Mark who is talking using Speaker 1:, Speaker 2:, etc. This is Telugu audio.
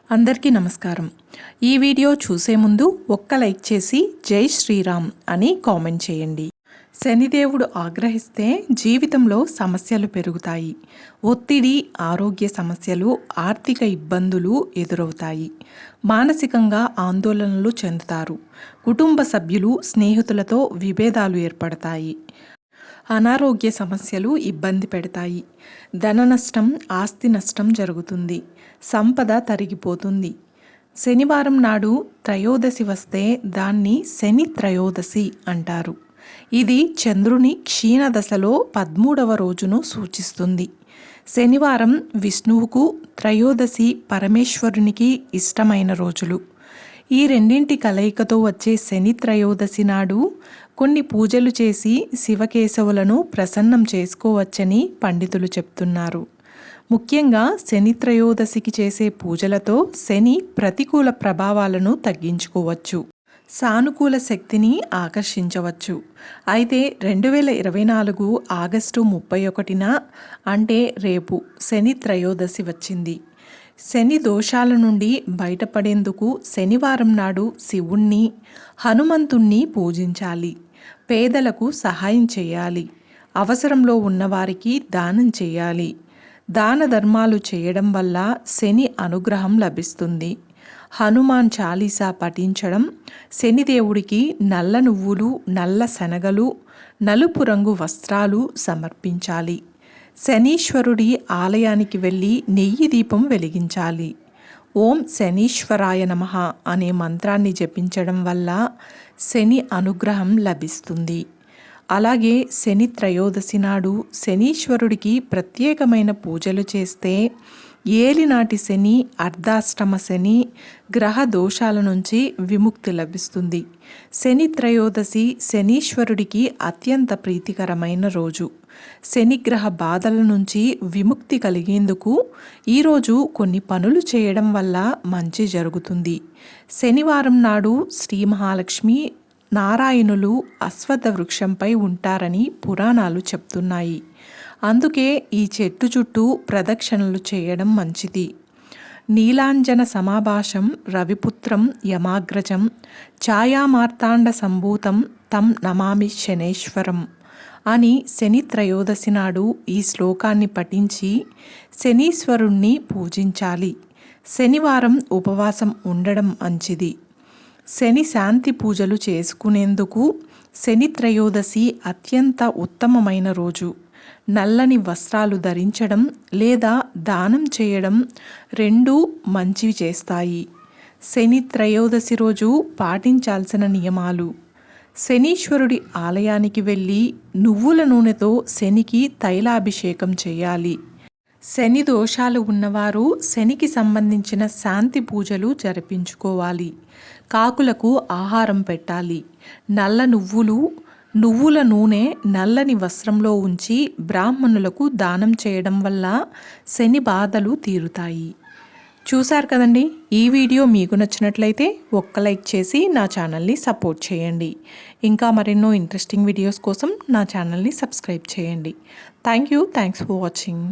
Speaker 1: అందరికీ నమస్కారం. ఈ వీడియో చూసే ముందు ఒక్క లైక్ చేసి జై శ్రీరామ్ అని కామెంట్ చేయండి. శనిదేవుడు ఆగ్రహిస్తే జీవితంలో సమస్యలు పెరుగుతాయి. ఒత్తిడి, ఆరోగ్య సమస్యలు, ఆర్థిక ఇబ్బందులు ఎదురవుతాయి. మానసికంగా ఆందోళనలు చెందుతారు. కుటుంబ సభ్యులు, స్నేహితులతో విభేదాలు ఏర్పడతాయి. అనారోగ్య సమస్యలు ఇబ్బంది పెడతాయి. ధన నష్టం, ఆస్తి నష్టం జరుగుతుంది. సంపద తరిగిపోతుంది. శనివారం నాడు త్రయోదశి వస్తే దాన్ని శని త్రయోదశి అంటారు. ఇది చంద్రుని క్షీణదశలో 13వ రోజును సూచిస్తుంది. శనివారం విష్ణువుకు, త్రయోదశి పరమేశ్వరునికి ఇష్టమైన రోజులు. ఈ రెండింటి కలయికతో వచ్చే శని త్రయోదశి నాడు కొన్ని పూజలు చేసి శివకేశవులను ప్రసన్నం చేసుకోవచ్చని పండితులు చెప్తున్నారు. ముఖ్యంగా శని త్రయోదశికి చేసే పూజలతో శని ప్రతికూల ప్రభావాలను తగ్గించుకోవచ్చు, సానుకూల శక్తిని ఆకర్షించవచ్చు. అయితే 2024 ఆగస్టు 31న అంటే రేపు శని త్రయోదశి వచ్చింది. శని దోషాల నుండి బయటపడేందుకు శనివారం నాడు శివుణ్ణి, హనుమంతుణ్ణి పూజించాలి. పేదలకు సహాయం చేయాలి. అవసరంలో ఉన్నవారికి దానం చేయాలి. దాన ధర్మాలు చేయడం వల్ల శని అనుగ్రహం లభిస్తుంది. హనుమాన్ చాలీసా పఠించడం, శనిదేవుడికి నల్ల నువ్వులు, నల్ల శనగలు, నలుపు రంగు వస్త్రాలు సమర్పించాలి. శనీశ్వరుడి ఆలయానికి వెళ్ళి నెయ్యి దీపం వెలిగించాలి. ఓం శనీశ్వరాయ నమః అనే మంత్రాన్ని జపించడం వల్ల శని అనుగ్రహం లభిస్తుంది. అలాగే శని త్రయోదశి నాడు శనీశ్వరుడికి ప్రత్యేకమైన పూజలు చేస్తే ఏలినాటి శని, అర్ధాష్టమ శని, గ్రహ దోషాల నుంచి విముక్తి లభిస్తుంది. శని త్రయోదశి శనీశ్వరుడికి అత్యంత ప్రీతికరమైన రోజు. శనిగ్రహ బాధల నుంచి విముక్తి కలిగేందుకు ఈరోజు కొన్ని పనులు చేయడం వల్ల మంచి జరుగుతుంది. శనివారం నాడు శ్రీ మహాలక్ష్మి, నారాయణులు అశ్వత్థ వృక్షంపై ఉంటారని పురాణాలు చెప్తున్నాయి. అందుకే ఈ చెట్టు చుట్టూ ప్రదక్షిణలు చేయడం మంచిది. నీలాంజన సమాభాషం రవిపుత్రం యమాగ్రజం ఛాయామార్తాండ సంభూతం తం నమామి శనేశ్వరం అని శని త్రయోదశి నాడు ఈ శ్లోకాన్ని పఠించి శనీశ్వరుణ్ణి పూజించాలి. శనివారం ఉపవాసం ఉండడం మంచిది. శని శాంతి పూజలు చేసుకునేందుకు శని త్రయోదశి అత్యంత ఉత్తమమైన రోజు. నల్లని వస్త్రాలు ధరించడం లేదా దానం చేయడం రెండూ మంచివి చేస్తాయి. శని త్రయోదశి రోజు పాటించాల్సిన నియమాలు: శనీశ్వరుడి ఆలయానికి వెళ్ళి నువ్వుల నూనెతో శనికి తైలాభిషేకం చేయాలి. శని దోషాలు ఉన్నవారు శనికి సంబంధించిన శాంతి పూజలు జరిపించుకోవాలి. కాకులకు ఆహారం పెట్టాలి. నల్ల నువ్వుల నూనె నల్లని వస్త్రంలో ఉంచి బ్రాహ్మణులకు దానం చేయడం వల్ల శని బాధలు తీరుతాయి. చూశారు కదండి. ఈ వీడియో మీకు నచ్చినట్లయితే ఒక్క లైక్ చేసి నా ఛానల్ని సపోర్ట్ చేయండి. ఇంకా మరెన్నో ఇంట్రెస్టింగ్ వీడియోస్ కోసం నా ఛానల్ని సబ్స్క్రైబ్ చేయండి. Thanks for watching.